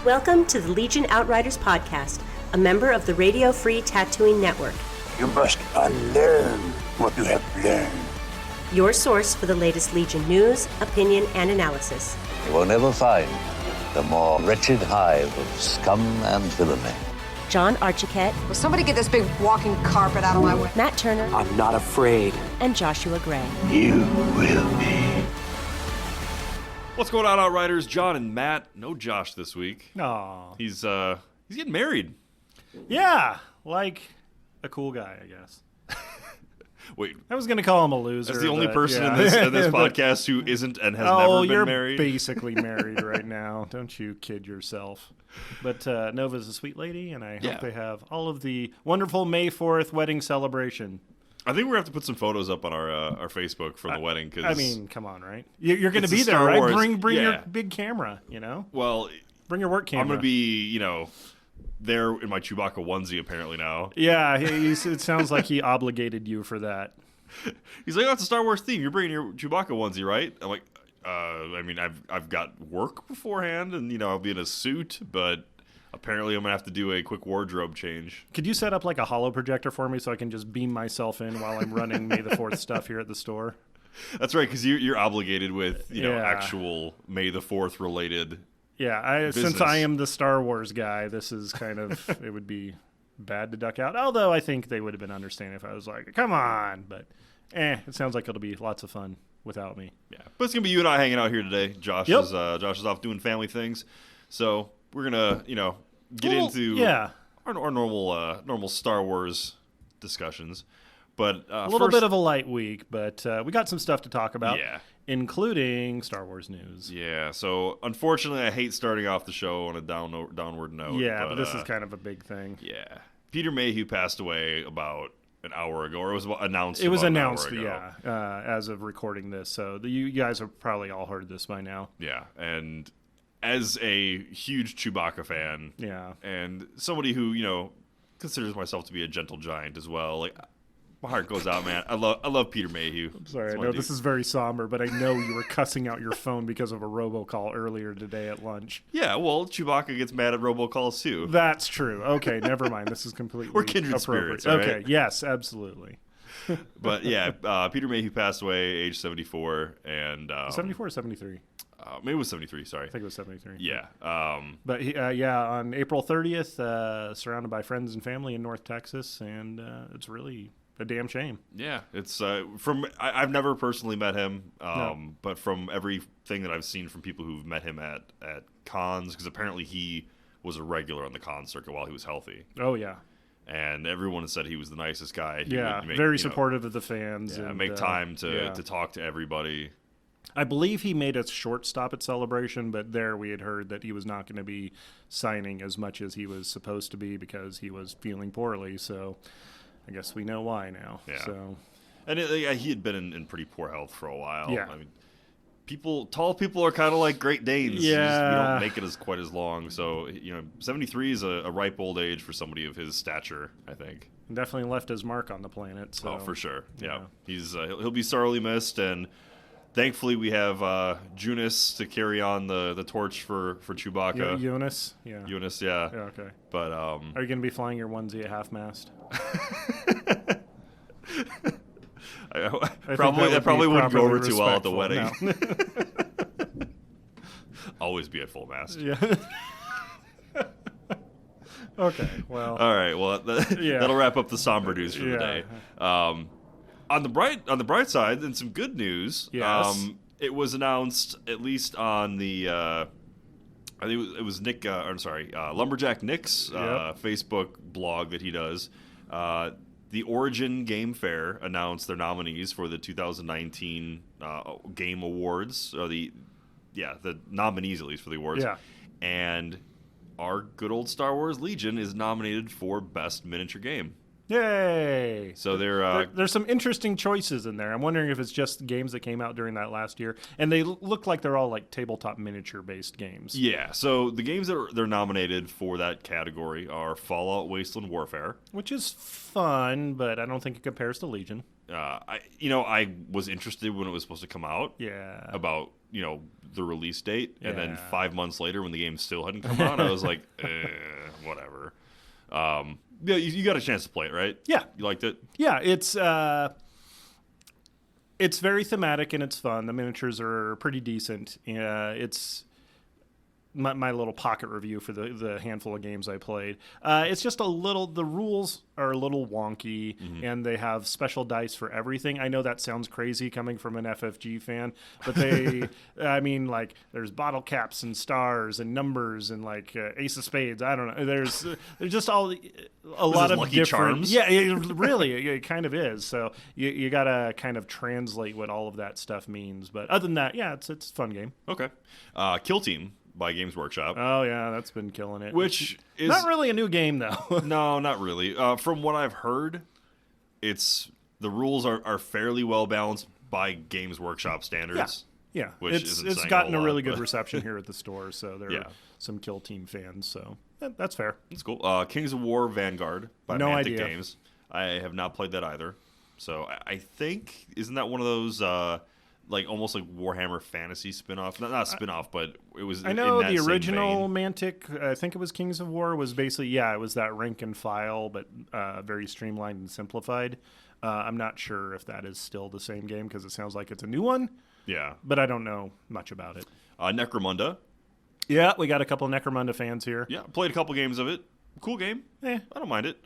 Welcome to the Legion Outriders podcast, a member of the Radio Free Tattooing Network. You must unlearn what you have learned. Your source for the latest Legion news, opinion, and analysis. You will never find the more wretched hive of scum and villainy. John Archiquette. Will somebody get this big walking carpet out of my way? Matt Turner. I'm not afraid. And Joshua Gray. You will be. What's going on, Outriders? John and Matt. No Josh this week. Aw. He's getting married. Yeah, like a cool guy, I guess. Wait, I was going to call him a loser. that's the only but person yeah. in this podcast who isn't and has never been you're married. basically married right now. Don't you kid yourself. But Nova's a sweet lady, and I hope they have all of the wonderful May 4th wedding celebration. I think we're going to have to put some photos up on our Facebook from the wedding. Cause I mean, come on, right? You're going to it's be a there, Star right? Wars. Bring Yeah. your big camera, you know? well, Bring your work camera. I'm going to be, there in my Chewbacca onesie apparently now. Yeah, it sounds like he obligated you for that. He's like, oh, it's a Star Wars theme. You're bringing your Chewbacca onesie, right? I'm like, I've got work beforehand, and I'll be in a suit, but apparently I'm gonna have to do a quick wardrobe change. Could you set up like a holo projector for me so I can just beam myself in while I'm running May the 4th stuff here at the store? That's right, because you're obligated with Yeah. actual May the 4th related. Yeah, since business. I am the Star Wars guy, this is kind of it would be bad to duck out. Although I think they would have been understanding if I was like, "Come on," but it sounds like it'll be lots of fun without me. Yeah, but it's gonna be you and I hanging out here today. Josh is off doing family things, so we're gonna get into our normal Star Wars discussions. But a little bit of a light week, but we got some stuff to talk about, Yeah. including Star Wars news. Yeah, so unfortunately, I hate starting off the show on a downward note. Yeah, but this is kind of a big thing. Yeah, Peter Mayhew passed away about an hour ago, or it was announced. It was about announced, an hour ago. as of recording this. So you guys have probably all heard this by now. Yeah, and as a huge Chewbacca fan, Yeah. and somebody who considers myself to be a gentle giant as well, like my heart goes out, man. I love Peter Mayhew. Sorry, I That's my know dude. this is very somber, but I know you were cussing out your phone because of a robocall earlier today at lunch. Yeah, well, Chewbacca gets mad at robocalls too. That's true. Okay, never mind. This is completely We're kindred appropriate. spirits, all right? Okay, yes, absolutely. But yeah, Peter Mayhew passed away, age 74, and 74 or 73? maybe it was 73. Sorry, I think it was 73. yeah. But on April 30th, surrounded by friends and family in North Texas, and it's really a damn shame. Yeah, it's I've never personally met him, but from everything that I've seen from people who've met him at cons, because apparently he was a regular on the con circuit while he was healthy, Oh, yeah. and everyone has said he was the nicest guy. He Yeah, would make, very supportive of the fans. Yeah, and, make time to yeah. talk to everybody. I believe he made a short stop at Celebration, but there we had heard that he was not going to be signing as much as he was supposed to be because he was feeling poorly. So I guess we know why now. Yeah. So And he had been in pretty poor health for a while. Yeah. I mean, tall people are kind of like Great Danes. You Yeah. don't make it quite as long. So 73 is a ripe old age for somebody of his stature, I think. definitely left his mark on the planet. So. Oh, for sure. Yeah, Yeah. he's he'll be sorely missed, and thankfully we have Junis to carry on the torch for Chewbacca. Eunice? Yeah. Eunice, yeah. Yeah, okay. But Are you going to be flying your onesie at half-mast? that probably wouldn't go over too well at the wedding. No. Always be at full mast. Yeah. Okay, well. All right. Well, Yeah. that'll wrap up the somber news for the Yeah. day. On the bright side, and some good news. Yes. It was announced, at least on the I think it was Nick. Lumberjack Nick's Yep. Facebook blog that he does. The Origin Game Fair announced their nominees for the 2019 Game Awards, or the nominees at least for the awards. Yeah. And our good old Star Wars Legion is nominated for Best Miniature Game. Yay! So they're There's some interesting choices in there. I'm wondering if it's just games that came out during that last year, and they look like they're all like tabletop miniature-based games. yeah. So the games that they're nominated for that category are Fallout: Wasteland Warfare. Which is fun, but I don't think it compares to Legion. I was interested when it was supposed to come out. Yeah. About the release date, and then 5 months later, when the game still hadn't come out, I was like, whatever. Yeah, you got a chance to play it, right? Yeah, you liked it. Yeah, it's very thematic and it's fun. The miniatures are pretty decent. It's my little pocket review for the handful of games I played. It's just the rules are a little wonky, and they have special dice for everything. I know that sounds crazy coming from an FFG fan, but there's bottle caps and stars and numbers and ace of spades. I don't know. There's just a lot of Lucky different Charms? Yeah, it kind of is. So you gotta kind of translate what all of that stuff means. But other than that, it's a fun game. Okay. Kill Team by Games Workshop. Oh yeah, that's been killing it. Which is not really a new game though. No, not really. From what I've heard, the rules are fairly well balanced by Games Workshop standards. Yeah. Which it's gotten a really good reception here at the store, so there are some Kill Team fans, so that's fair. That's cool. Kings of War Vanguard by No Mantic idea. Games. I have not played that either. So I think, isn't that one of those almost like Warhammer Fantasy spin-off? Not a spin-off, but it was I know in that the same original vein. Mantic, I think it was Kings of War, was basically, it was that rank and file, but very streamlined and simplified. I'm not sure if that is still the same game because it sounds like it's a new one. Yeah. But I don't know much about it. Necromunda. Yeah, we got a couple of Necromunda fans here. Yeah, played a couple games of it. Cool game. I don't mind it.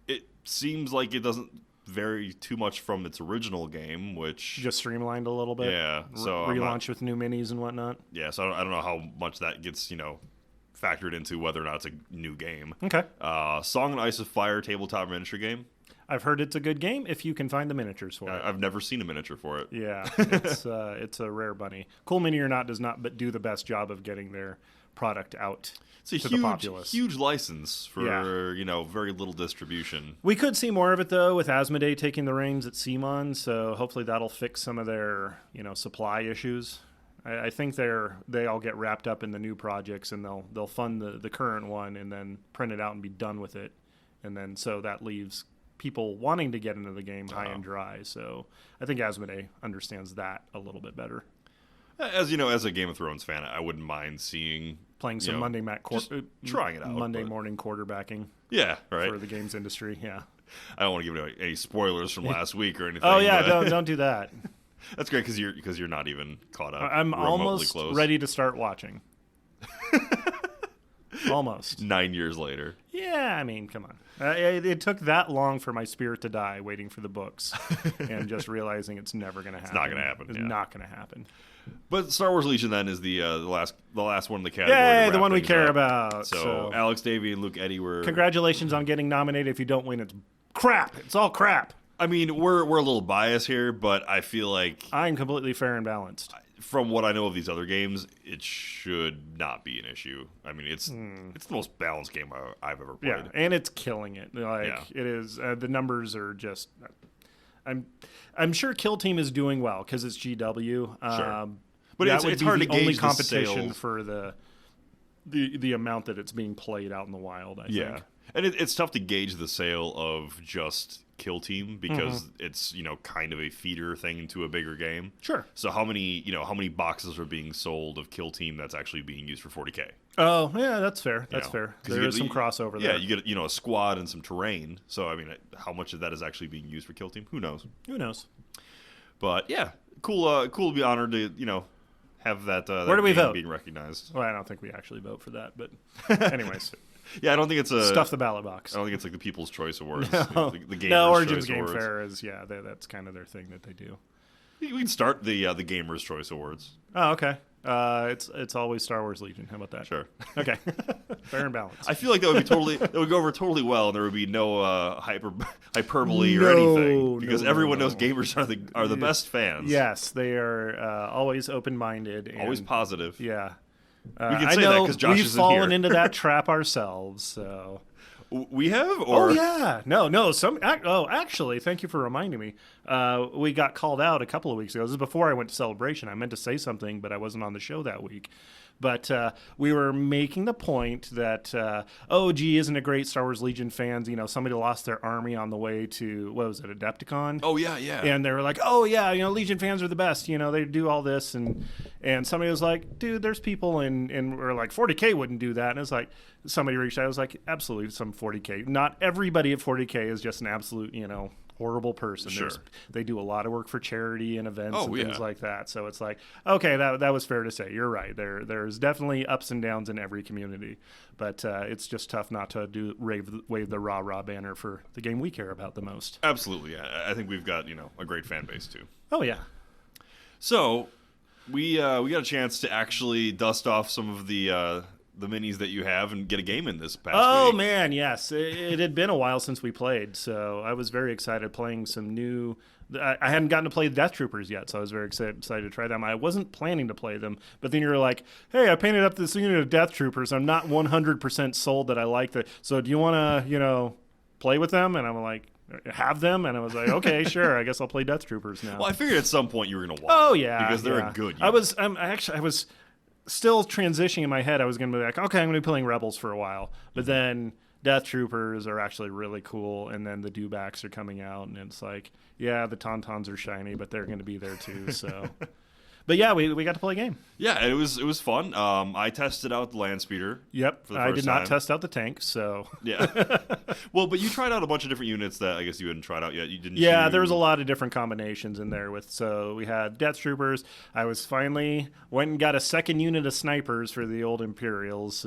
It seems like it doesn't vary too much from its original game, which just streamlined a little bit. Yeah, so relaunch with new minis and whatnot. Yeah, so I don't know how much that gets factored into whether or not it's a new game. Okay. Song and Ice of Fire tabletop miniature game. I've heard it's a good game if you can find the miniatures for it. I've never seen a miniature for it. Yeah, it's a rare bunny. Cool Mini or Not does not but do the best job of getting their product out to the populace. Huge license for very little distribution. We could see more of it though with Asmodee taking the reins at CMON, so hopefully that'll fix some of their supply issues. I think they all get wrapped up in the new projects and they'll fund the current one and then print it out and be done with it, and then so that leaves people wanting to get into the game high and dry. So I think Asmodee understands that a little bit better. As as a Game of Thrones fan, I wouldn't mind playing some Monday trying it out. Monday morning quarterbacking. Yeah, right. For the games industry. Yeah. I don't want to give any spoilers from last week or anything. Oh yeah, don't do that. That's great because you're not even caught up. I'm almost close. Ready to start watching. Almost 9 years later. Yeah, I mean, come on. It took that long for my spirit to die waiting for the books and just realizing it's never going to happen. It's not going to happen. It's not going to happen. But Star Wars Legion then is the last one in the category. Yay, the one we care about. So Alex Davey and Luke Eddy were. Congratulations on getting nominated. If you don't win, it's crap. It's all crap. I mean, we're a little biased here, but I feel like I'm completely fair and balanced. From what I know of these other games, it should not be an issue. I mean, it's the most balanced game I've ever played. Yeah, and it's killing it. It is. The numbers are just. I'm sure Kill Team is doing well because it's GW. Sure. But it's hard to gauge only the competition sales. for the amount that it's being played out in the wild. I think. And it's tough to gauge the sale of just Kill Team because it's kind of a feeder thing to a bigger game. Sure. So how many boxes are being sold of Kill Team that's actually being used for 40K? Oh yeah, that's fair. That's fair. There is some crossover there. Yeah, you get a squad and some terrain. So I mean, how much of that is actually being used for Kill Team? Who knows? But yeah, cool to be honored to have that. Where do we vote? Being recognized. Well, I don't think we actually vote for that, but anyways. Yeah, I don't think it's stuff the ballot box. I don't think it's like the People's Choice Awards. No, the Gamers' Origins Choice Game Awards. Fair is that's kind of their thing that they do. We can start the Gamers' Choice Awards. Oh, okay. It's always Star Wars Legion. How about that? Sure. Okay. Fair and balanced. I feel like that would go over totally well, and there would be no hyperbole or anything because everyone knows gamers are the best fans. Yes, they are always open-minded, always positive. Yeah. We can say that because Josh we've isn't fallen here. into that trap ourselves. So we have, or oh yeah, no. Actually, thank you for reminding me. We got called out a couple of weeks ago. This is before I went to Celebration. I meant to say something, but I wasn't on the show that week. But we were making the point that OG isn't a great Star Wars Legion fans. You know, somebody lost their army on the way to, what was it, Adepticon? Oh, yeah. And they were like, oh, yeah, you know, Legion fans are the best. You know, they do all this. And somebody was like, dude, there's people and we're like, 40K wouldn't do that. And it's like, somebody reached out. I was like, absolutely, some 40K. Not everybody at 40K is just an absolute, you know, horrible person. Sure. They do a lot of work for charity and events and yeah. things like that. So it's like, okay, that was fair to say. You're right. There's definitely ups and downs in every community, but it's just tough not to wave the rah-rah banner for the game we care about the most. Absolutely. I think we've got, you know, a great fan base too. Oh yeah. So we got a chance to actually dust off some of the minis that you have and get a game in this past week. Man, yes. It had been a while since we played, so I was very excited playing some new... I hadn't gotten to play Death Troopers yet, so I was very excited to try them. I wasn't planning to play them, but then you were like, hey, I painted up this unit of Death Troopers. I'm not 100% sold that I like that. So do you want to, you know, play with them? And I'm like... have them, and I was like, okay, sure, I guess I'll play Death Troopers now. Well, I figured at some point you were going to watch. Oh yeah, because they're a good unit. I was still transitioning in my head. I was going to be like, okay, I'm going to be playing Rebels for a while, but then Death Troopers are actually really cool, and then the dewbacks are coming out, and it's like, yeah, the Tauntauns are shiny, but they're going to be there too. So, but yeah, we got to play a game. Yeah, it was fun. I tested out the land speeder. Yep, for the I first did time. not test out the tank, so Yeah. Well, but you tried out a bunch of different units that I guess you hadn't tried out yet. You didn't. Yeah, there was a lot of different combinations in there. So we had Death Troopers. I was finally went and got a second unit of snipers for the old Imperials.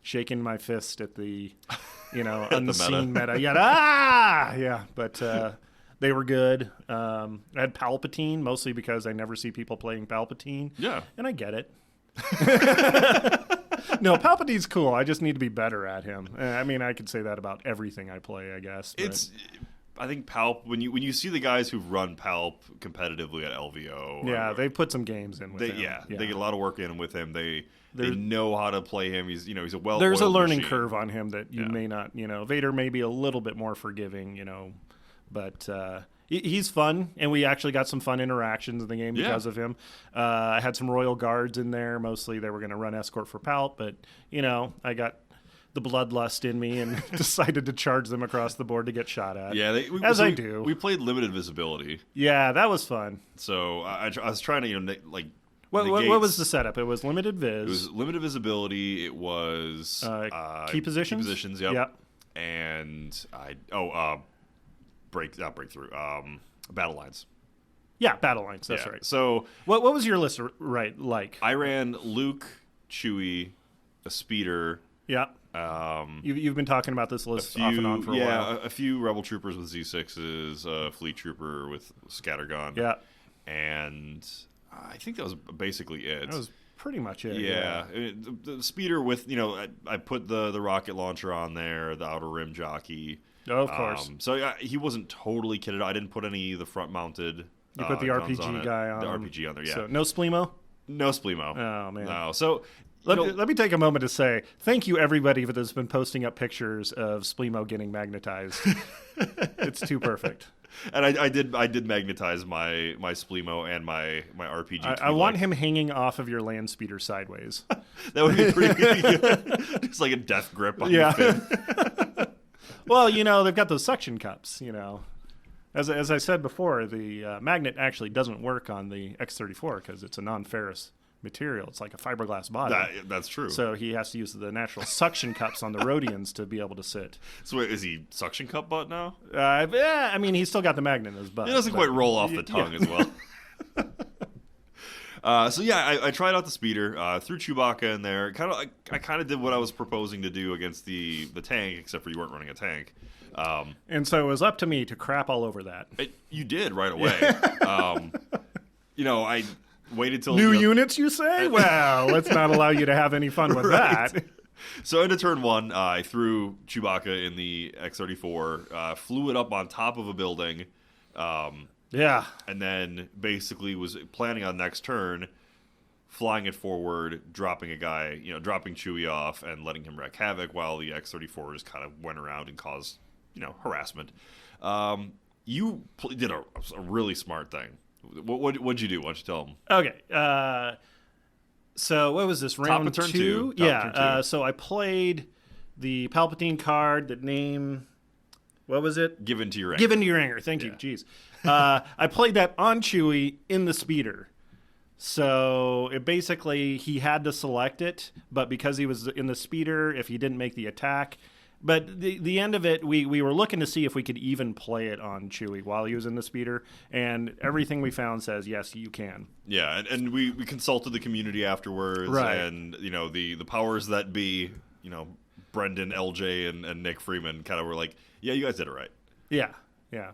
Shaking my fist at the, you know, unseen meta. Yeah, but they were good. I had Palpatine mostly because I never see people playing Palpatine. Yeah, and I get it. No, Palpatine's cool. I just need to be better at him. I mean, I could say that about everything I play, I guess. But. I think Palp, when you see the guys who've run Palp competitively at LVO. Yeah, they put some games in with him. Yeah, they get a lot of work in with him. They know how to play him. He's a well. There's a learning curve on him that you may not. You know, Vader may be a little bit more forgiving. You know, but. He's fun, and we actually got some fun interactions in the game because of him. I had some Royal Guards in there. Mostly they were going to run escort for Palp, but, you know, I got the bloodlust in me and decided to charge them across the board to get shot at. Yeah, I do. We played limited visibility. Yeah, that was fun. So I was trying to, you know, like... What was the setup? It was limited viz. It was limited visibility. It was... key positions? Key positions, yep. And breakthrough. Battle lines. Yeah, battle lines. That's right. So what was your list like? I ran Luke, Chewie, a speeder. Yeah. You've been talking about this list off and on for a while. Yeah, a few Rebel troopers with Z6s, a fleet trooper with scattergun. Yeah. And I think that was basically it. That was pretty much it. Yeah. The speeder with, you know, I put the rocket launcher on there, the outer rim jockey. Oh, of course. So he wasn't totally kitted out. I didn't put any of the front mounted. You put the RPG guy on. The RPG on there, yeah. So no Splemo? No Splemo. Oh, man. No. So let me take a moment to say thank you, everybody, that's been posting up pictures of Splemo getting magnetized. It's too perfect. And I did magnetize my Splemo and my RPG. I want him hanging off of your land speeder sideways. That would be pretty good. Just like a death grip on the fin. Well, you know, they've got those suction cups, you know. As I said before, the magnet actually doesn't work on the X-34 because it's a non-ferrous material. It's like a fiberglass body. That's true. So he has to use the natural suction cups on the Rhodians to be able to sit. So wait, is he suction cup butt now? Yeah, I mean, he's still got the magnet in his butt. It doesn't quite roll off the tongue as well. So yeah, I tried out the speeder, threw Chewbacca in there. I kind of did what I was proposing to do against the tank, except for you weren't running a tank. And so it was up to me to crap all over that. You did right away. You know, I waited till new units. You say? Well, let's not allow you to have any fun with that. So into turn one, I threw Chewbacca in the X-34, flew it up on top of a building. Yeah. And then basically was planning on next turn, flying it forward, dropping a guy, you know, dropping Chewie off and letting him wreak havoc while the X-34 just kind of went around and caused, you know, harassment. You did a really smart thing. What'd you do? Why don't you tell him? Okay. So what was this, Top round of turn two? two. Top of turn two. So I played the Palpatine card, that name, what was it? Given to your anger. Given to your anger. Thank you. Jeez. I played that on Chewie in the speeder. So it basically, he had to select it, but because he was in the speeder, if he didn't make the attack. But the end of it, we were looking to see if we could even play it on Chewie while he was in the speeder, and everything we found says, yes, you can. Yeah, and we consulted the community afterwards, right. And, the powers that be, Brendan, LJ, and Nick Freeman kind of were like, yeah, you guys did it right. Yeah.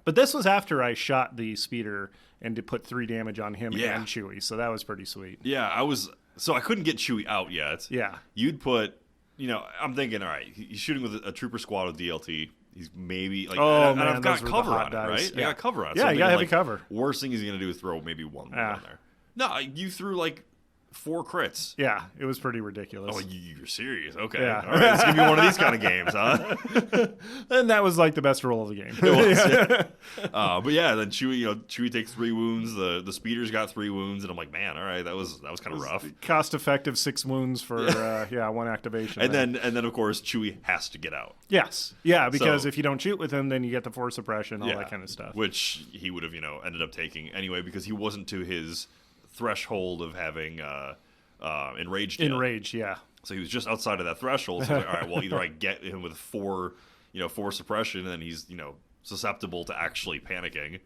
But this was after I shot the speeder and to put 3 damage on him and Chewie, so that was pretty sweet. Yeah, I couldn't get Chewie out yet. Yeah. You'd put, I'm thinking, all right, he's shooting with a trooper squad with DLT. He's maybe like, and I've got cover on it, right? Yeah. I got cover on it. Yeah, so you got heavy cover. Worst thing he's going to do is throw maybe one on there. No, you threw like 4 crits. Yeah, it was pretty ridiculous. Oh, you're serious? Okay. Yeah. All right, it's going to be one of these kind of games, huh? And that was like the best roll of the game. It was, yeah. But yeah, then Chewie takes 3 wounds. The speeder's got 3 wounds, and I'm like, man, all right, that was kind of rough. Cost effective 6 wounds for 1 activation. And then of course Chewie has to get out. Yes, yeah, because if you don't shoot with him, then you get the force suppression, all that kind of stuff. Which he would have ended up taking anyway because he wasn't to his threshold of having enraged yet. Enraged, yeah. So he was just outside of that threshold. So I was like, all right, well, either I get him with 4 suppression, and then he's susceptible to actually panicking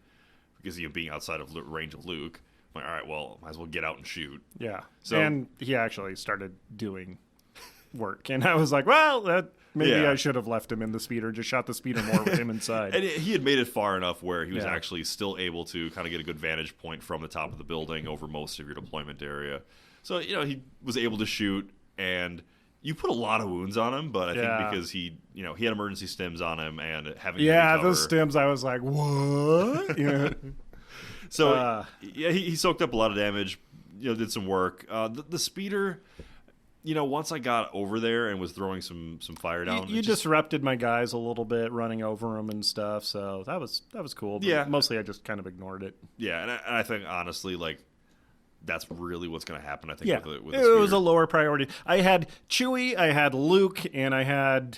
because being outside of range of Luke. I'm like, all right, well, might as well get out and shoot. Yeah. So, and he actually started doing work, and I was like, well, maybe I should have left him in the speeder, just shot the speeder more with him inside. And he had made it far enough where he was actually still able to kind of get a good vantage point from the top of the building over most of your deployment area. So, he was able to shoot, and you put a lot of wounds on him, but I think because he had emergency stims on him and having those stims, I was like, what? So, he soaked up a lot of damage, did some work. The speeder... once I got over there and was throwing some fire down, you disrupted my guys a little bit, running over them and stuff. So that was cool. But mostly I just kind of ignored it. Yeah, and I think honestly, like that's really what's going to happen. I think. With it was a lower priority. I had Chewie, I had Luke, and I had.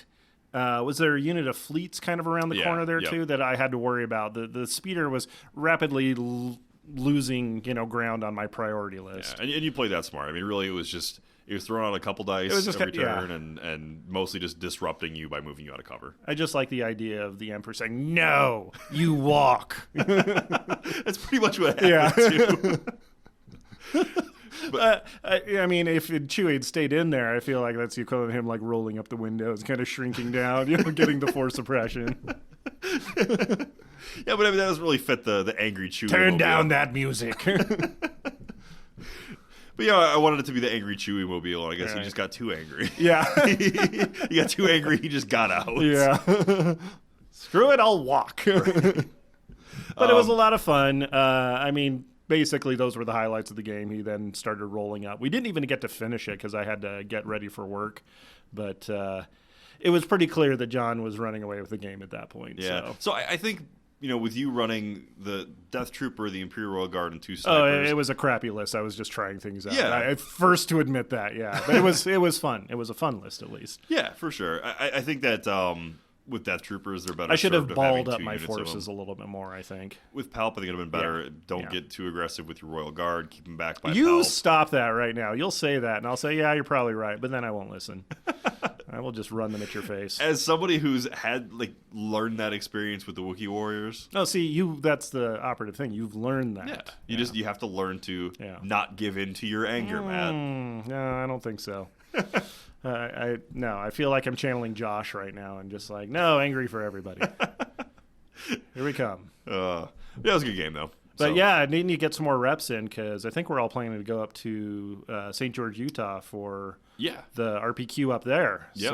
Was there a unit of fleets kind of around the corner there too that I had to worry about? The speeder was rapidly losing ground on my priority list. Yeah, and you played that smart. I mean, really, it was just. He was throwing out a couple dice every turn and mostly just disrupting you by moving you out of cover. I just like the idea of the Emperor saying, no, you walk. That's pretty much what happened, too. But, I mean, if Chewie had stayed in there, I feel like that's the equivalent of him like rolling up the windows, kind of shrinking down, getting the force suppression. Yeah, but I mean, that doesn't really fit the angry Chewie. Turn down that music. But yeah, I wanted it to be the angry Chewie mobile, and I guess he just got too angry. Yeah. He got too angry, he just got out. Yeah. Screw it, I'll walk. But it was a lot of fun. I mean, basically those were the highlights of the game. He then started rolling up. We didn't even get to finish it because I had to get ready for work. But it was pretty clear that John was running away with the game at that point. Yeah. So I think... with you running the Death Trooper, the Imperial Royal Guard, and 2 Oh, snipers. it was a crappy list. I was just trying things out. Yeah. I first to admit that, yeah. But it was fun. It was a fun list, at least. Yeah, for sure. I think that with Death Troopers, they're better. I should have served balled up having 2 my units of forces them. a little bit more, I think. With Palp, I think it would have been better. Don't get too aggressive with your Royal Guard. Keep them back by You Palp. stop that right now. You'll say that, and I'll say, yeah, you're probably right. But then I won't listen. I will just run them at your face. As somebody who's had learned that experience with the Wookiee warriors. No, see, that's the operative thing. You've learned that. Yeah. You have to learn to not give in to your anger, Matt. No, I don't think so. I feel like I'm channeling Josh right now and just like, no, angry for everybody. Here we come. Yeah, it was a good game though. But I need to get some more reps in because I think we're all planning to go up to St. George, Utah for the RPQ up there. Yep.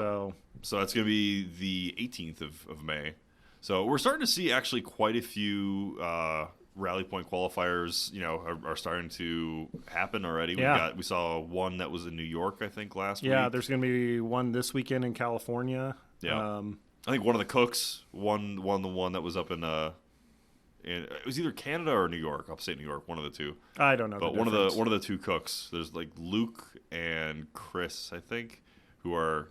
So that's going to be the 18th of May. So we're starting to see actually quite a few rally point qualifiers, are starting to happen already. We saw one that was in New York, I think, last week. Yeah, there's going to be one this weekend in California. Yeah. I think one of the cooks won the one that was up in and it was either Canada or New York, upstate New York, one of the two. I don't know. But one of the two cooks. There's like Luke and Chris, I think, who are,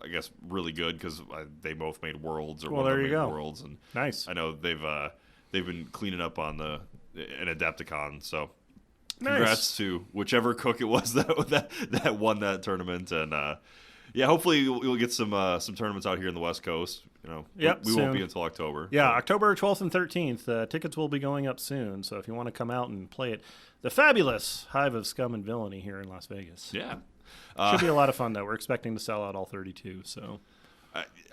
I guess, really good because they both made Worlds or well, one of there them you made go. Worlds, and Nice. I know they've been cleaning up on an Adepticon, so. Nice. Congrats to whichever cook it was that won that tournament, and yeah, hopefully we'll get some tournaments out here in the West Coast. Yep, we won't be soon. until October. Yeah, but. October 12th and 13th. Tickets will be going up soon, so if you want to come out and play it, the fabulous Hive of Scum and Villainy here in Las Vegas. Yeah, Should be a lot of fun, though. We're expecting to sell out all 32, so.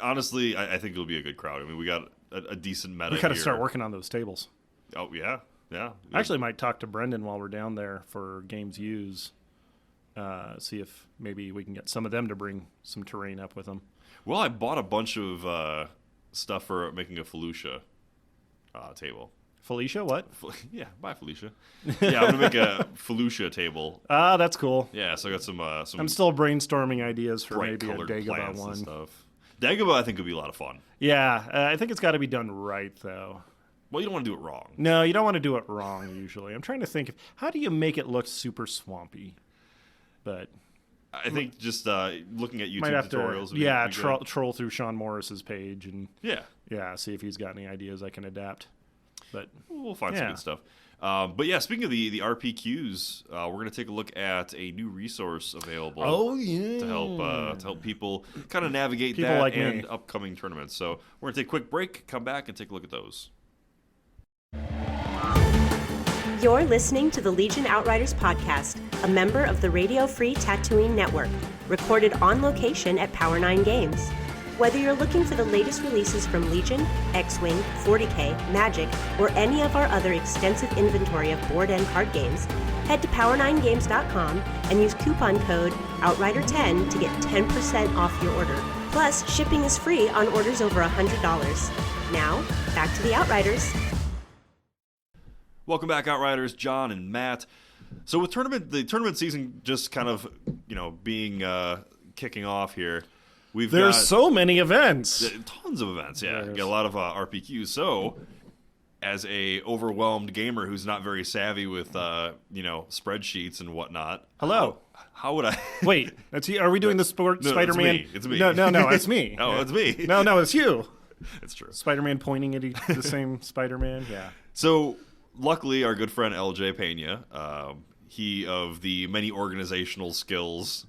Honestly, I think it'll be a good crowd. I mean, we got a decent meta. We got to here. start working on those tables. Oh yeah. I actually might talk to Brendan while we're down there for Games Use. See if maybe we can get some of them to bring some terrain up with them. Well, I bought a bunch of stuff for making a Felucia table. Felicia, what? Yeah, bye Felicia. Yeah, I'm gonna make a Felucia table. Ah, that's cool. Yeah, so I got some. I'm still brainstorming ideas for bright maybe a colored Dagobah plants one. and stuff. Dagobah, I think, would be a lot of fun. Yeah, I think it's got to be done right, though. Well, you don't want to do it wrong. No, you don't want to do it wrong, usually. I'm trying to think, how do you make it look super swampy? But I think just looking at YouTube might have tutorials. to, troll through Sean Morris's page and yeah, see if he's got any ideas I can adapt. But we'll find some good stuff. But yeah, speaking of the RPQs, we're going to take a look at a new resource available. Oh yeah, to help people kind of navigate people that like and me. upcoming tournaments. So we're going to take a quick break, come back, and take a look at those. You're listening to the Legion Outriders podcast, a member of the Radio Free Tatooine Network, recorded on location at Power 9 Games. Whether you're looking for the latest releases from Legion, X-Wing, 40K, Magic, or any of our other extensive inventory of board and card games, head to power9games.com and use coupon code OUTRIDER10 to get 10% off your order. Plus, shipping is free on orders over $100. Now, back to the Outriders. Welcome back, Outriders. John and Matt. So with the tournament season just kind of being kicking off here. There's so many events. Tons of events, yeah. Got a lot of RPQs. So, as a overwhelmed gamer who's not very savvy with spreadsheets and whatnot. Hello. How would I? Wait, are we doing the Spider-Man? It's me. No, it's me. Oh, it's me. No, it's you. It's true. Spider-Man pointing at the same Spider-Man. Yeah. So, luckily, our good friend LJ Pena, he of the many organizational skills,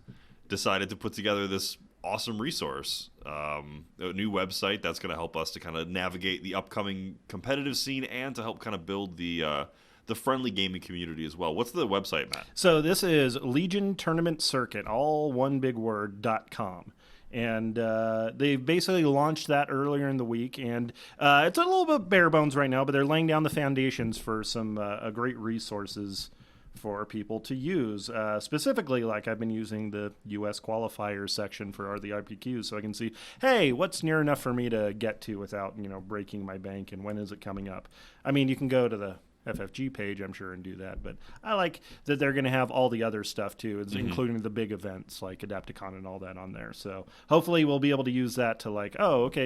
decided to put together this awesome resource, a new website that's going to help us to kind of navigate the upcoming competitive scene and to help kind of build the friendly gaming community as well. What's the website, Matt? So this is Legion Tournament Circuit, all one big word, .com. And they basically launched that earlier in the week, and it's a little bit bare bones right now, but they're laying down the foundations for some great resources for people to use. Specifically, like I've been using the U.S. qualifiers section for the RPQs, so I can see, hey, what's near enough for me to get to without breaking my bank, and when is it coming up? I mean, you can go to the FFG page, I'm sure, and do that, but I like that they're going to have all the other stuff too, including the big events like Adepticon and all that on there. So hopefully we'll be able to use that to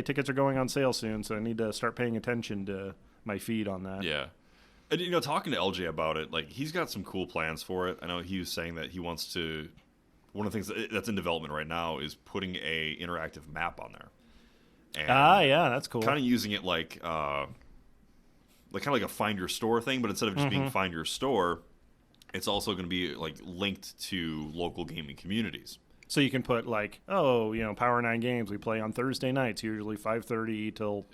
tickets are going on sale soon, so I need to start paying attention to my feed on that. Yeah. And, talking to LJ about it, like, he's got some cool plans for it. I know he was saying that he wants to, one of the things that's in development right now is putting a interactive map on there. And yeah, that's cool. Kind of using it like kind of like a find your store thing, but instead of just being find your store, it's also going to be like linked to local gaming communities. So you can put Power 9 Games, we play on Thursday nights, usually 5:30 till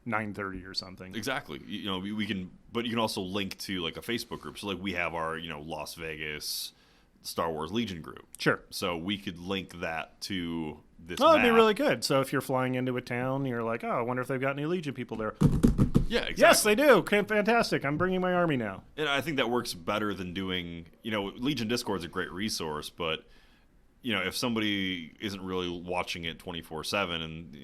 9:30 or something. Exactly. We can, but you can also link to like a Facebook group. So like we have our Las Vegas Star Wars Legion group. Sure. So we could link that to this. Oh, it'd be map. really good. So if you're flying into a town, you're like, I wonder if they've got any Legion people there. Yeah, exactly. Yes, they do. Fantastic. I'm bringing my army now. And I think that works better than doing, Legion Discord's a great resource, but if somebody isn't really watching it 24/7 and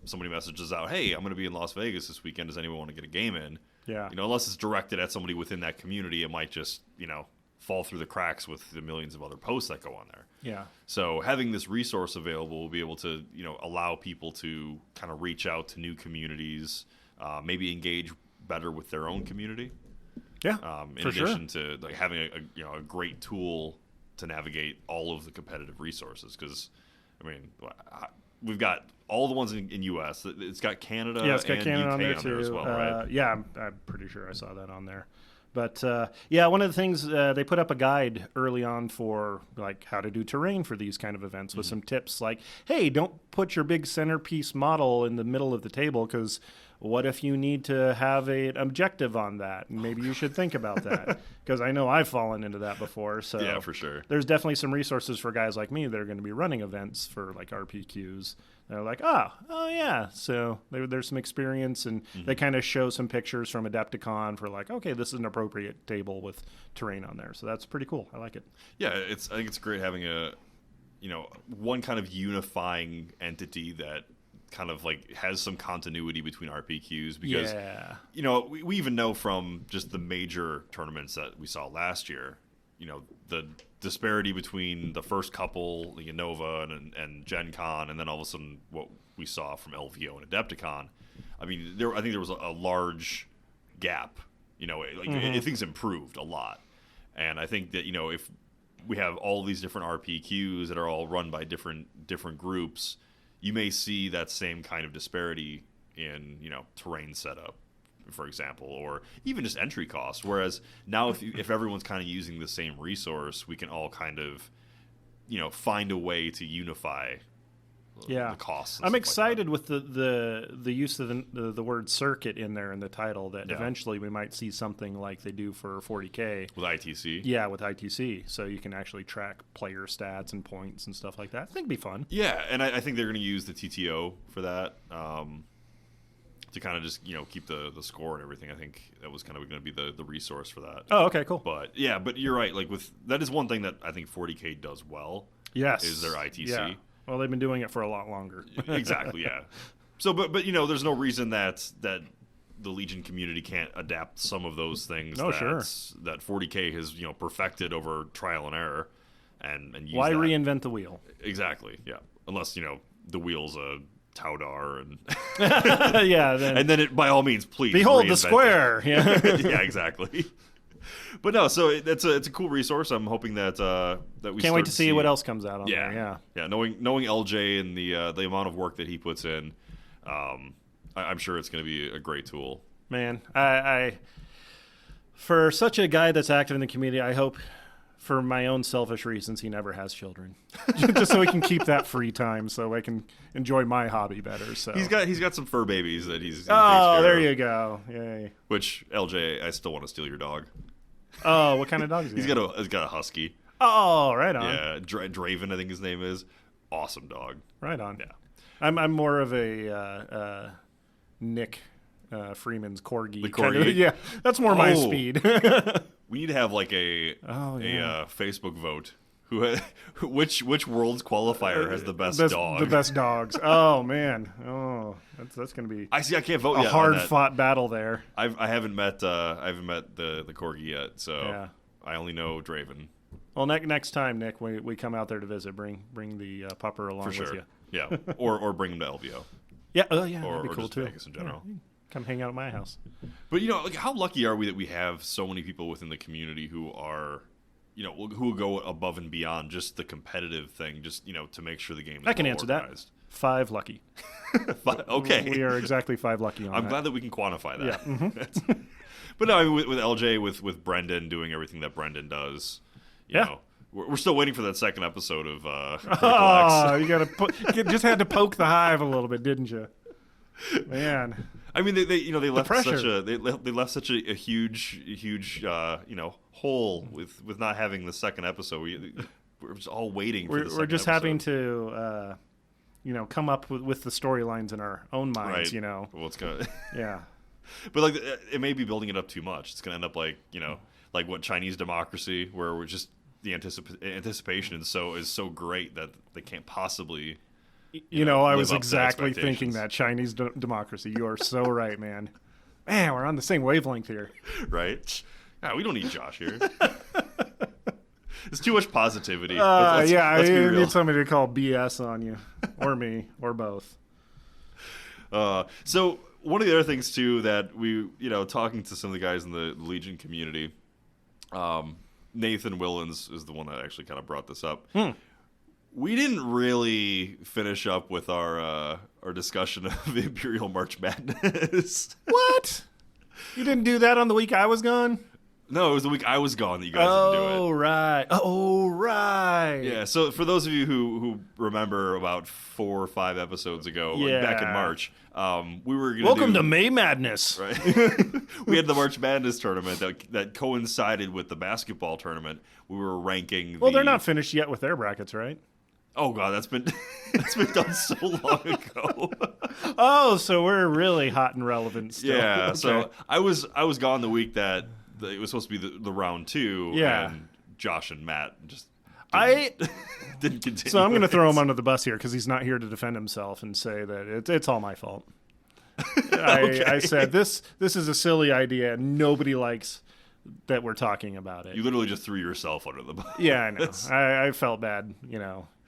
somebody messages out, hey, I'm going to be in Las Vegas this weekend, does anyone want to get a game in? Yeah. Unless it's directed at somebody within that community, it might just fall through the cracks with the millions of other posts that go on there. Yeah. So having this resource available will be able to allow people to kind of reach out to new communities, maybe engage better with their own community. Yeah, in addition to like having a great tool to navigate all of the competitive resources. Because I mean, we've got all the ones in US. It's got Canada. Yeah, it's got and Canada UK on there on too. there as well, right? Yeah, I'm pretty sure I saw that on there. But yeah, one of the things they put up a guide early on for like how to do terrain for these kind of events with some tips like, hey, don't put your big centerpiece model in the middle of the table because what if you need to have an objective on that? And maybe you should think about that because I know I've fallen into that before. So yeah, for sure. There's definitely some resources for guys like me that are going to be running events for like RPQs. They're like, oh yeah. So there's some experience, and they kind of show some pictures from Adepticon for like, okay, this is an appropriate table with terrain on there. So that's pretty cool. I like it. Yeah, I think it's great having one kind of unifying entity that kind of like has some continuity between RPQs because we even know from just the major tournaments that we saw last year, the disparity between the first couple, like Nova and Gen Con, and then all of a sudden what we saw from LVO and Adepticon. I mean, I think there was a large gap. Things improved a lot, and I think that if we have all these different RPQs that are all run by different groups, you may see that same kind of disparity in terrain setup, for example, or even just entry cost. Whereas now, if everyone's kind of using the same resource, we can all kind of, find a way to unify the costs. I'm excited with the use of the word circuit in there in the title. That eventually we might see something like they do for 40K with ITC. Yeah, with ITC, so you can actually track player stats and points and stuff like that. I think it'd be fun. Yeah, and I think they're going to use the TTO for that. To kind of just keep the score and everything. I think that was kind of going to be the resource for that. Oh, okay, cool. But you're right. Like that is one thing that I think 40K does well. Yes, is their ITC. Yeah. Well, they've been doing it for a lot longer. Exactly. Yeah. So, but there's no reason that the Legion community can't adapt some of those things. Oh, sure. That 40K has perfected over trial and error, and use why that. Reinvent the wheel? Exactly. Yeah. Unless the wheel's a Taudar and and then by all means, please behold the square. Yeah, yeah, exactly. But no, so it's a cool resource. I'm hoping that we can't wait to see what else comes out on there. Yeah. Knowing LJ and the amount of work that he puts in, I'm sure it's going to be a great tool. Man, I for such a guy that's active in the community, I hope, for my own selfish reasons, he never has children, just so he can keep that free time, so I can enjoy my hobby better. So he's got some fur babies that he takes there care you of. go. Yay. Which LJ, I still want to steal your dog. Oh, what kind of dog is he? He's got a husky. Oh, right on. Yeah, Draven, I think his name is. Awesome dog. Right on. Yeah, I'm more of a Nick Freeman's corgi. The corgi? That's more my speed. We need to have like a Facebook vote. Which world's qualifier has the best dog? The best dogs. Oh man. Oh, that's gonna be. I can't vote yet. A hard fought battle there. I haven't met the corgi yet, so I only know Draven. Well, next time, Nick, we come out there to visit, bring the pupper along with you. Yeah, or bring him to LVO. Yeah, or, that'd be cool just too. Vegas in general. Yeah, come hang out at my house. But how lucky are we that we have so many people within the community who are, who will go above and beyond just the competitive thing, just to make sure the game is I can well answer organized. That. 5 lucky. Okay, we are exactly 5 lucky on that. I'm glad that we can quantify that. Yeah. Mm-hmm. But no, I mean, with LJ, with Brendan doing everything that Brendan does, you know, we're still waiting for that second episode of Oh, you just had to poke the hive a little bit, didn't you? Man. I mean, they left such a huge hole with not having the second episode. We're just all waiting for the second We're just episode. having to come up with the storylines in our own minds, Well, it's gonna Yeah. But it may be building it up too much. It's gonna end up like what Chinese democracy, where we're just the anticipation is so great that they can't possibly. I was exactly thinking that Chinese democracy. You are so right, man. Man, we're on the same wavelength here. Right? Yeah, we don't need Josh here. It's too much positivity. Let's be real. need somebody to call BS on you, or me, or both. So one of the other things too that we, talking to some of the guys in the Legion community, Nathan Willens is the one that actually kind of brought this up. We didn't really finish up with our discussion of Imperial March Madness. What? You didn't do that on the week I was gone? No, it was the week I was gone that you guys didn't do it. Oh, right. Yeah, so for those of you who remember about 4 or 5 episodes ago, back in March, we were going to Welcome to May Madness. Right? We had the March Madness tournament that coincided with the basketball tournament. We were ranking Well, they're not finished yet with their brackets, right? Oh, God, that's been done so long ago. Oh, so we're really hot and relevant still. Yeah, Okay. so I was gone the week that it was supposed to be the round 2, and Josh and Matt just didn't continue. So I'm going to throw him under the bus here because he's not here to defend himself and say that it's all my fault. I said this is a silly idea and nobody likes that we're talking about it. You literally just threw yourself under the bus. Yeah, I know. I felt bad,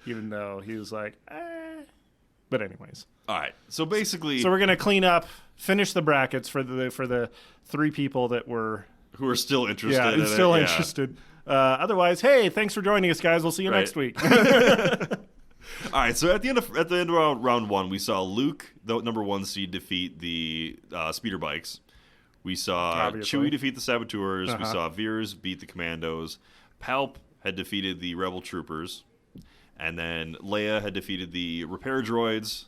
even though he was like, But anyways. All right. So basically, we're going to clean up, finish the brackets for the 3 people that were who are still interested. Yeah, still interested. Otherwise, hey, thanks for joining us, guys. We'll see you next week. All right. So at the end of round 1, we saw Luke, the number 1 seed, defeat the speeder bikes. We saw Chewie defeat the Saboteurs. We saw Veers beat the Commandos. Palp had defeated the Rebel Troopers. And then Leia had defeated the repair droids.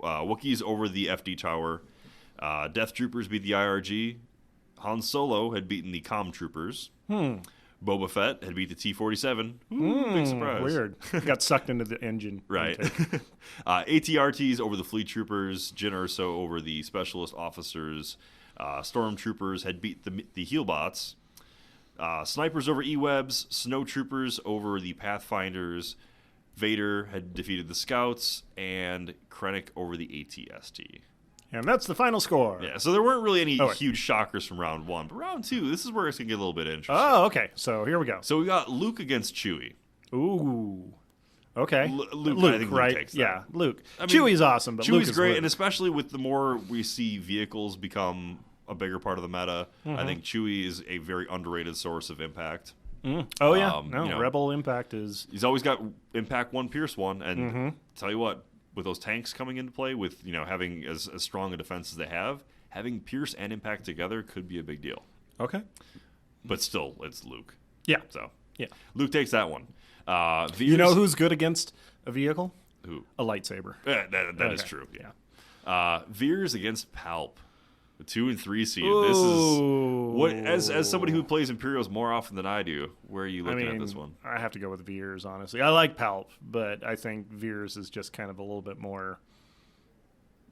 Wookiees over the FD Tower. Death Troopers beat the IRG. Han Solo had beaten the Com Troopers. Boba Fett had beat the T-47. Big surprise. Weird. Got sucked into the engine. Right. ATRTs over the Fleet Troopers. Jyn Erso over the Specialist Officers. Stormtroopers had beat the Heelbots. Snipers over E-Webs. Snow Troopers over the Pathfinders. Vader had defeated the Scouts. And Krennic over the ATST. And that's the final score. Yeah, so there weren't really any huge shockers from round 1. But round 2, this is where it's going to get a little bit interesting. Oh, okay. So here we go. So we got Luke against Chewie. Ooh. Okay. Luke, I think right? Luke takes that. Yeah, Luke. Chewie's awesome, but Chewie's Luke is great, Luke. and especially with the more we see vehicles become a bigger part of the meta, I think Chewie is a very underrated source of impact. Oh, yeah. Rebel Impact is... He's always got Impact 1, Pierce 1, and tell you what, with those tanks coming into play, with having as strong a defense as they have, having Pierce and Impact together could be a big deal. Okay. But still, it's Luke. Yeah. So yeah, Luke takes that one. Veers, you know who's good against a vehicle? Who? A lightsaber. That is true. Yeah. Veers against Palp. The 2 and 3 seed. Ooh. This is what as somebody who plays Imperials more often than I do. Where are you looking at this one? I have to go with Veers, honestly. I like Palp, but I think Veers is just kind of a little bit more.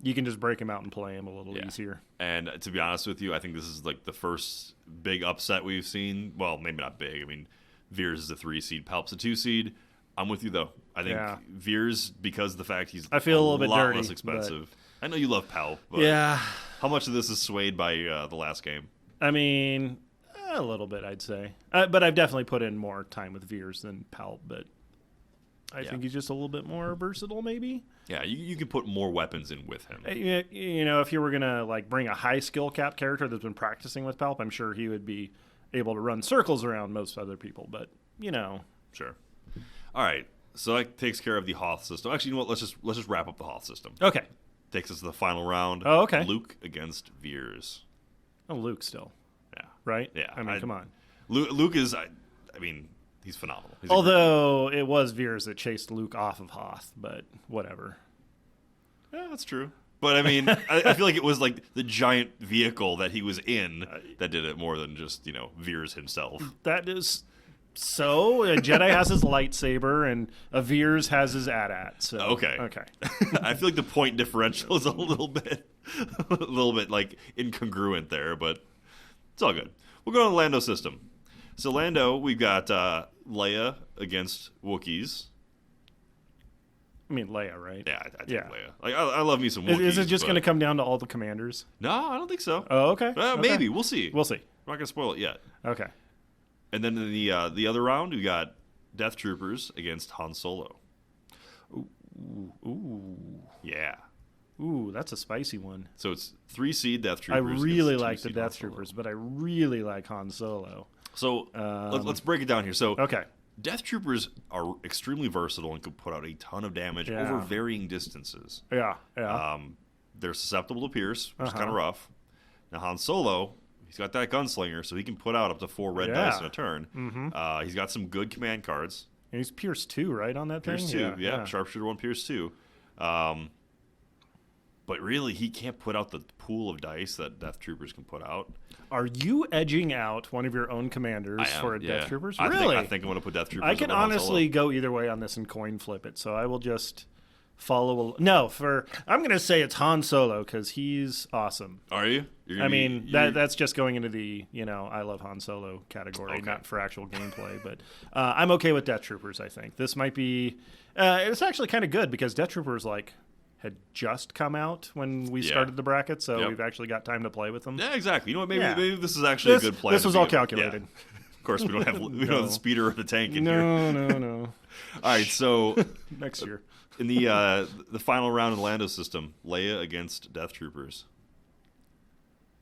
You can just break him out and play him a little easier. And to be honest with you, I think this is like the first big upset we've seen. Well, maybe not big. I mean, Veers is a 3 seed, Palp's a 2 seed. I'm with you though. I think Veers, because of the fact he's I feel a little bit dirty, less expensive. I know you love Palp, but how much of this is swayed by the last game? I mean, a little bit, I'd say. But I've definitely put in more time with Veers than Palp, but I think he's just a little bit more versatile, maybe. Yeah, you can put more weapons in with him. If you were going to bring a high skill cap character that's been practicing with Palp, I'm sure he would be able to run circles around most other people, but, Sure. All right, so that takes care of the Hoth system. Actually, you know what? Let's just wrap up the Hoth system. Okay. Takes us to the final round. Oh, okay. Luke against Veers. Oh, Luke still. Yeah. Right? Yeah. I mean, come on. Luke is, he's phenomenal. Although it was Veers that chased Luke off of Hoth, but whatever. Yeah, that's true. But I mean, I feel like it was like the giant vehicle that he was in that did it more than just, Veers himself. That is... So, a Jedi has his lightsaber, and a Veers has his AT-AT. So. Okay. I feel like the point differential is a little bit like incongruent there, but it's all good. We'll go to the Lando system. So Lando, we've got Leia against Wookiees. I mean Leia, right? Yeah, I think Leia. Like I love me some Wookiees. Is it just going to come down to all the commanders? No, I don't think so. Oh, okay. Maybe we'll see. We'll see. We're not going to spoil it yet. Okay. And then in the other round, we got Death Troopers against Han Solo. Ooh. Yeah. Ooh, that's a spicy one. So it's 3 seed Death I Troopers. really like the Death Troopers, but I really like Han Solo. So let's break it down here. So okay. Death Troopers are extremely versatile and can put out a ton of damage over varying distances. Yeah. They're susceptible to pierce, which is kind of rough. Now Han Solo, he's got that gunslinger, so he can put out up to 4 red dice in a turn. Mm-hmm. He's got some good command cards. And he's Pierce 2, right, on that Pierce thing? 2, yeah. Sharpshooter 1, Pierce 2. But really, he can't put out the pool of dice that Death Troopers can put out. Are you edging out one of your own commanders for a Death Troopers? Really? I think I'm going to put Death Troopers. I can honestly go either way on this and coin flip it, so I will just follow. I'm going to say it's Han Solo because he's awesome. Are you? That's just going into the I love Han Solo category, not for actual gameplay. But I'm okay with Death Troopers. I think this might be. It's actually kind of good because Death Troopers had just come out when we started the bracket, so we've actually got time to play with them. Yeah, exactly. You know what? Maybe this is actually a good play. This was all calculated. Yeah. Of course, we don't have the speeder or the tank in here. No. All right, so next year in the final round of the Lando system, Leia against Death Troopers.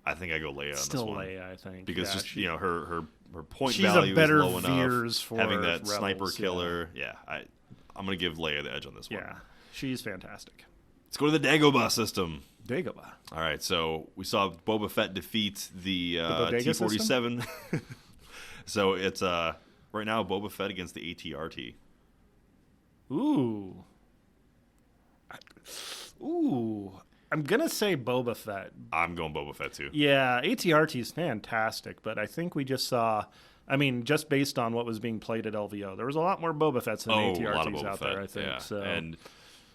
I think I go Leia on this one. Still Leia, I think, because her point she's value a better is low enough. For having that rebels, sniper killer, I'm going to give Leia the edge on this one. Yeah, she's fantastic. Let's go to the Dagobah system. Dagobah. All right, so we saw Boba Fett defeat the T-47. So it's right now Boba Fett against the AT-RT. Ooh. I'm going to say Boba Fett. I'm going Boba Fett too. Yeah, AT-RT is fantastic, but I think we just saw... just based on what was being played at LVO, there was a lot more Boba Fetts than AT-RTs out there, I think. Yeah. So. And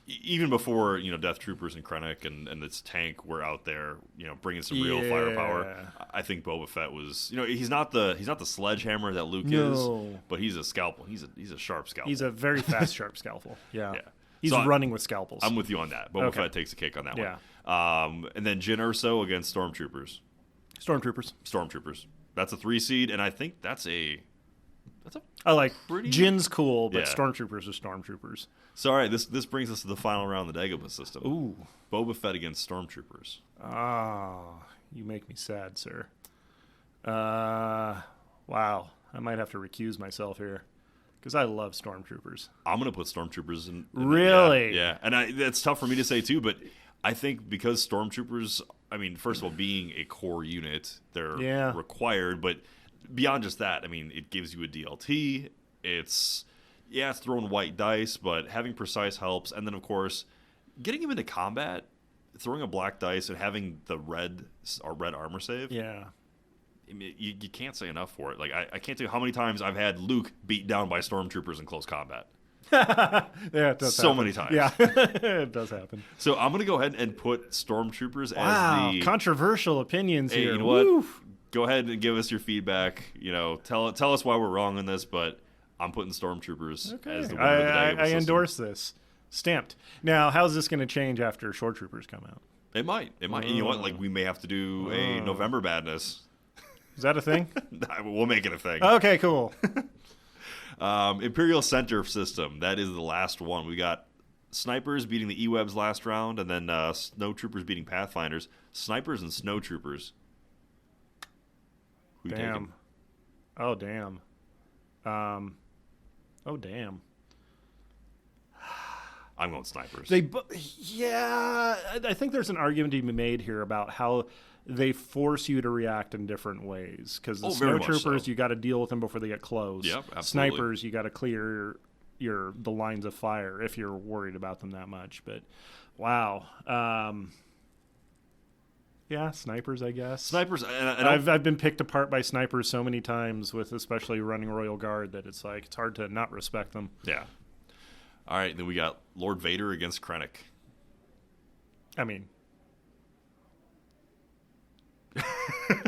even before Death Troopers and Krennic and this tank were out there, bringing some real firepower. I think Boba Fett was, he's not the sledgehammer that Luke is, but he's a scalpel. He's a sharp scalpel. He's a very fast, sharp scalpel. Yeah. He's running with scalpels. I'm with you on that. Boba Fett takes a cake on that one. And then Jyn Erso against Stormtroopers. Stormtroopers. That's a 3 seed, and I think that's a I like pretty... Jin's cool, but Stormtroopers are Stormtroopers. So, all right, this brings us to the final round of the Dagobah system. Ooh. Boba Fett against Stormtroopers. You make me sad, sir. Wow. I might have to recuse myself here because I love Stormtroopers. I'm going to put Stormtroopers in. Really? Yeah. And that's tough for me to say, too, but I think because Stormtroopers, first of all, being a core unit, they're required, but beyond just that, it gives you a DLT. It's throwing white dice, but having precise helps. And then, of course, getting him into combat, throwing a black dice and having the red armor save. Yeah. You can't say enough for it. I can't tell you how many times I've had Luke beat down by Stormtroopers in close combat. Yeah, it does so happen. many times. Yeah, it does happen. So I'm going to go ahead and put Stormtroopers as the... controversial opinions here. You know what? Go ahead and give us your feedback. Tell us why we're wrong on this, but I'm putting Stormtroopers as the winner of the Dagobah I system. endorse this. Stamped. Now, how's this going to change after Shore Troopers come out? It might. You know what? We may have to do a November Madness. Is that a thing? We'll make it a thing. Okay, cool. Imperial Center system. That is the last one. We got Snipers beating the E-Webs last round, and then Snow Troopers beating Pathfinders. Snipers and Snow Troopers. Who damn. Oh, damn. Oh, damn. I'm going Snipers. I think there's an argument to be made here about how they force you to react in different ways. Because the Snow Troopers, you got to deal with them before they get close. Yep, absolutely. Snipers, you got to clear the lines of fire if you're worried about them that much. But wow. Yeah, snipers, I guess. Snipers. And I've been picked apart by snipers so many times, with especially running Royal Guard, that it's hard to not respect them. Yeah. All right, then we got Lord Vader against Krennic.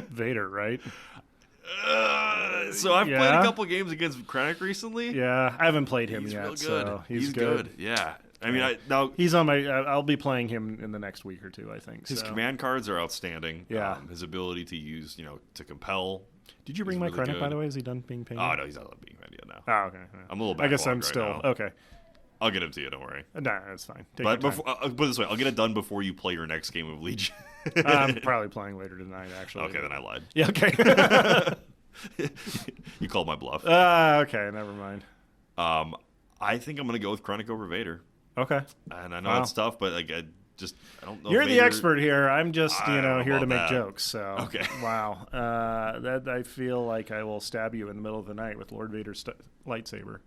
Vader, right? So I've played a couple games against Krennic recently. Yeah, I haven't played him yet. Real good. So he's good. Yeah. He's on my. I'll be playing him in the next week or two, I think. His command cards are outstanding. Yeah. His ability to use, to compel. Did you bring my Krennic, by the way? Is he done being painted? Oh, no, he's not being painted yet now. Oh, okay. I'm a little backlogged. I guess I'm still now. okay. I'll get them to you. Don't worry. No, that's fine. Take But your time. before, put it this way, I'll get it done before you play your next game of Legion. I'm probably playing later tonight, actually. Okay, then I lied. Yeah, okay. You called my bluff. Okay, never mind. I think I'm going to go with Krennic over Vader. Okay. And I know it's tough, but like, I don't know. You're Vader, the expert here. I'm just, I don't know here to about make that. jokes. So, Okay. Wow. That I feel like I will stab you in the middle of the night with Lord Vader's lightsaber.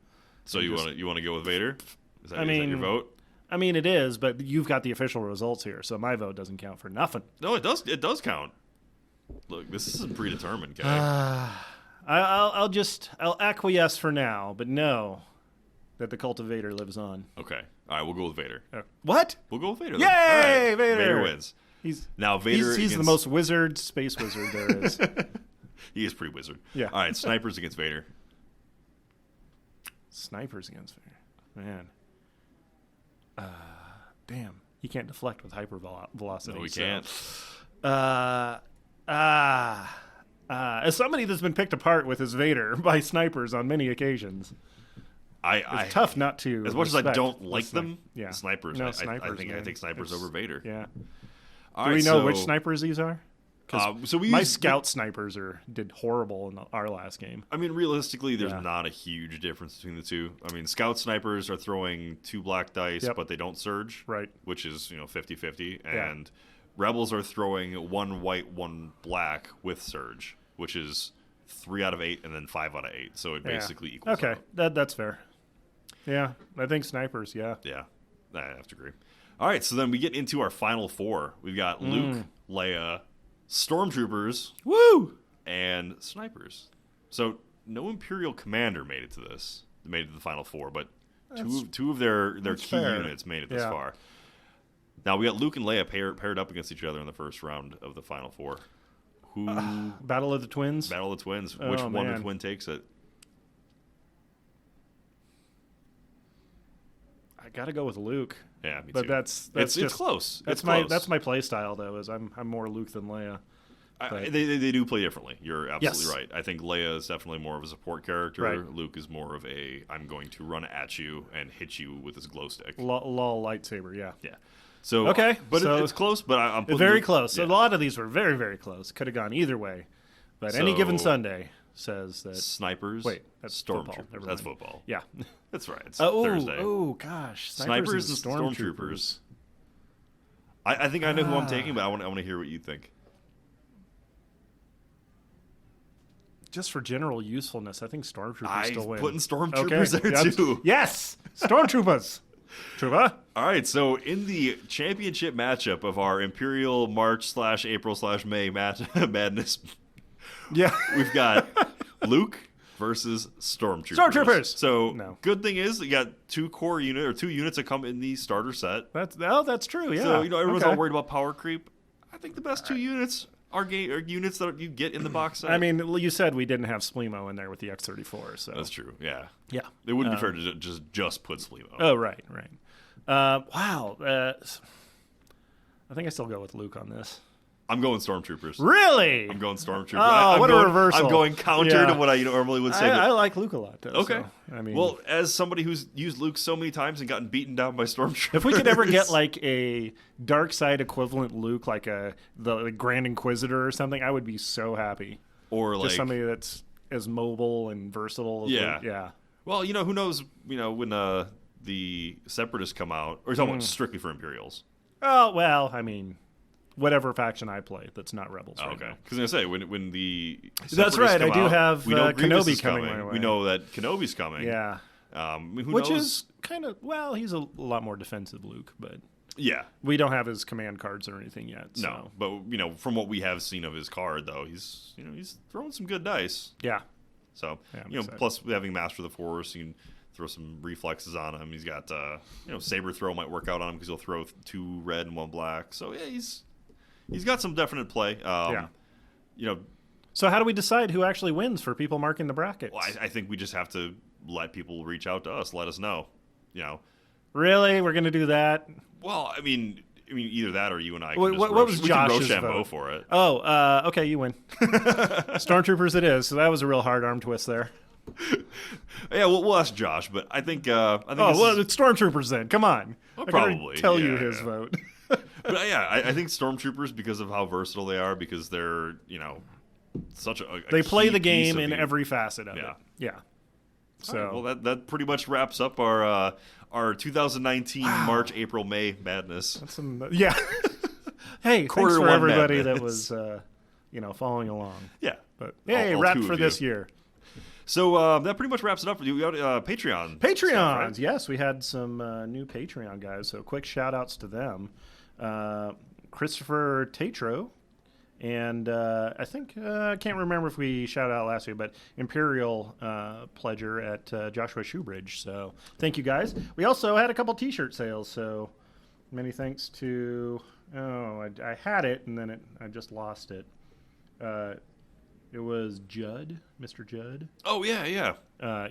So you want to go with Vader? Is that I mean, your vote? I mean, it is, but you've got the official results here, so my vote doesn't count for nothing. No, it does. It does count. Look, this isn't predetermined, okay? I'll acquiesce for now, but know that the cult of Vader lives on. Okay. All right, we'll go with Vader. What? We'll go with Vader. Yay, then. All right. Vader! Vader wins. Now Vader. He's the most wizard space wizard there is. He is pretty wizard. Yeah. All right, snipers against Vader. Snipers against Vader, man. Damn, he can't deflect with hyper velocity. No, we so. can't. As somebody that's been picked apart with his Vader by snipers on many occasions, it's tough not to. As much as I respect don't the like them, yeah. snipers. No, I snipers. think I man. take snipers over Vader. Yeah. All Do right, we know so, which snipers these are? So we My used- scout snipers did horrible in our last game. I mean, realistically, there's Yeah. not a huge difference between the two. I mean, scout snipers are throwing 2 black dice, Yep. but they don't surge, Right. which is 50-50, Yeah. and rebels are throwing 1 white, 1 black with surge, which is 3 out of 8 and then 5 out of 8. So it basically equals Okay, out. that's fair. Yeah, I think snipers. Yeah. Yeah, I have to agree. All right, so then we get into our final 4. We've got Luke, Leia, Stormtroopers, Woo! and snipers. So no Imperial commander made it to this. Made it to the final 4, but two of their key fair. units made it this Yeah. far. Now we got Luke and Leia paired up against each other in the first round of the final 4. Who Battle of the Twins. Battle of the Twins? Oh, Which one man. of twin takes it? I gotta go with Luke. Yeah, me But too. that's it's just close. That's It's my close. play style though. Is I'm more Luke than Leia. But- They do play differently. You're absolutely Yes. right. I think Leia is definitely more of a support character. Right. Luke is more of a I'm going to run at you and hit you with this glow stick. Law lightsaber. Yeah. Yeah. So Okay, but so- it's close. But I'm putting Very Luke- close. So yeah. a lot of these were very, very close. Could have gone either way. But any given So- Sunday says that. Snipers. Wait, that's football. Stormtroopers. Never That's mind. football. Yeah. That's right. It's Oh, Thursday. oh, gosh. Snipers and Stormtroopers. I think I know who I'm taking, but I want to hear what you think. Just for general usefulness, I think Stormtroopers I'm still win. putting Stormtroopers there Yeah, too. Yes, Stormtroopers. Trooper. All right, so in the championship matchup of our Imperial March/April/May madness, Yeah. we've got Luke versus Stormtroopers. Stormtroopers! So No. good thing is you got 2 units that come in the starter set. That's true. Yeah. So everyone's Okay. all worried about power creep. I think the best 2 units are units that you get in the box set. I mean, you said we didn't have Splemo in there with the X-34, so that's true. Yeah, yeah. it wouldn't be fair to just put Splemo. Oh, right. Wow. I think I still go with Luke on this. I'm going Stormtroopers. Really? I'm going Stormtroopers. Oh, what a reversal. I'm going counter Yeah. to what I normally would say. I like Luke a lot, though. Okay. So, I mean, Well, as somebody who's used Luke so many times and gotten beaten down by Stormtroopers, if we could ever get like a dark side equivalent Luke, like the Grand Inquisitor or something, I would be so happy. or like Just somebody that's as mobile and versatile as Yeah. Luke. Yeah. well, who knows? When the Separatists come out, or is that strictly for Imperials? Oh, well, I mean, whatever faction I play that's not Rebels. Oh, Right okay, now. because I was gonna say when the That's Separatists right, come I do out, have, we know Grievous Kenobi is coming my way. We know that Kenobi's coming. Yeah. Who Which knows? is kind of, well, he's a lot more defensive Luke, but yeah. we don't have his command cards or anything yet. So. No, but from what we have seen of his card, though, he's throwing some good dice. Yeah. So Yeah, I'm excited. plus having Master of the Force, you can throw some reflexes on him. He's got Saber Throw might work out on him because he'll throw 2 red and 1 black. So yeah, he's got some definite play. So how do we decide who actually wins for people marking the brackets? Well, I think we just have to let people reach out to us, let us know. Really? We're going to do that? Well, I mean, either that or you and I. Can What- just what roast- was we can Josh's roast Shambo vote? for it? Oh, okay, you win. Stormtroopers it is. So that was a real hard arm twist there. Yeah, we'll ask Josh, but I think. It's Stormtroopers then. Come on. Well, I gotta probably tell you his vote. But I think Stormtroopers because of how versatile they are, because they're such a they play the key game in every facet of it. Yeah. So right, well, that pretty much wraps up our 2019 March, April, May madness. That's yeah. Hey, thanks for everybody that was following along. Yeah, but hey, wrap for this year. So that pretty much wraps it up. We got Patreon. Patreons, stuff, right? Yes, we had some new Patreon guys. So quick shout outs to them. Christopher Tatro, and I think I can't remember if we shouted out last week, but Imperial Pledger at Joshua Shoebridge. So thank you guys. We also had a couple T-shirt sales. So many thanks to I had it and then I just lost it. It was Judd, Mr. Judd. Oh, yeah.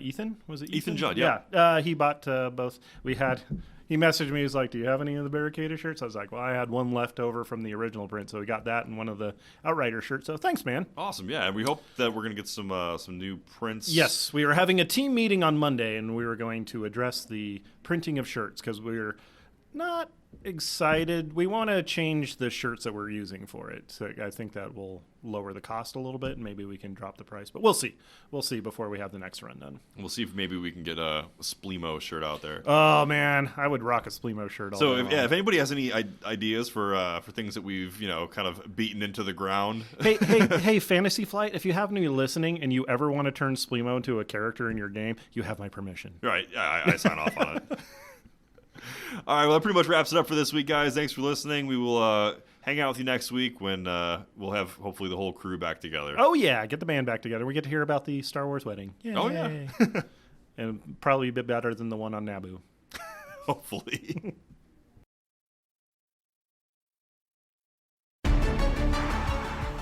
Ethan? Was it Ethan Judd, yeah. He bought both. He messaged me. He was like, do you have any of the Barricada shirts? I was like, well, I had one left over from the original print, so we got that and one of the Outriders shirts. So thanks, man. Awesome, yeah. And we hope that we're going to get some new prints. Yes, we are having a team meeting on Monday, and we were going to address the printing of shirts because we're not excited. We want to change the shirts that we're using for it. So I think that will lower the cost a little bit, and maybe we can drop the price. But we'll see. We'll see before we have the next run done. We'll see if maybe we can get a Splemo shirt out there. Oh, man. I would rock a Splemo shirt all day long. If anybody has any ideas for things that we've, kind of beaten into the ground. Hey, Fantasy Flight, if you happen to be listening and you ever want to turn Splemo into a character in your game, you have my permission. Right. I sign off on it. All right, well, that pretty much wraps it up for this week, guys. Thanks for listening. We will hang out with you next week when we'll have, hopefully, the whole crew back together. Oh, yeah. Get the band back together. We get to hear about the Star Wars wedding. Yay. Oh, yeah. And probably a bit better than the one on Naboo. Hopefully.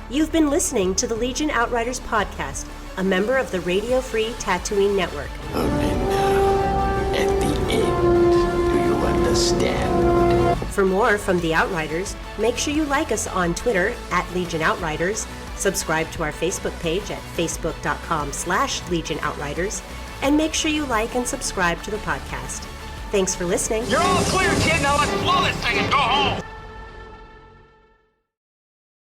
You've been listening to the Legion Outriders podcast, a member of the Radio Free Tatooine Network. Only now, at the end, do you understand? For more from the Outriders, make sure you like us on Twitter at Legion Outriders, subscribe to our Facebook page at facebook.com/Legion Outriders, and make sure you like and subscribe to the podcast. Thanks for listening. You're all clear, kid. Now let's blow this thing and go home.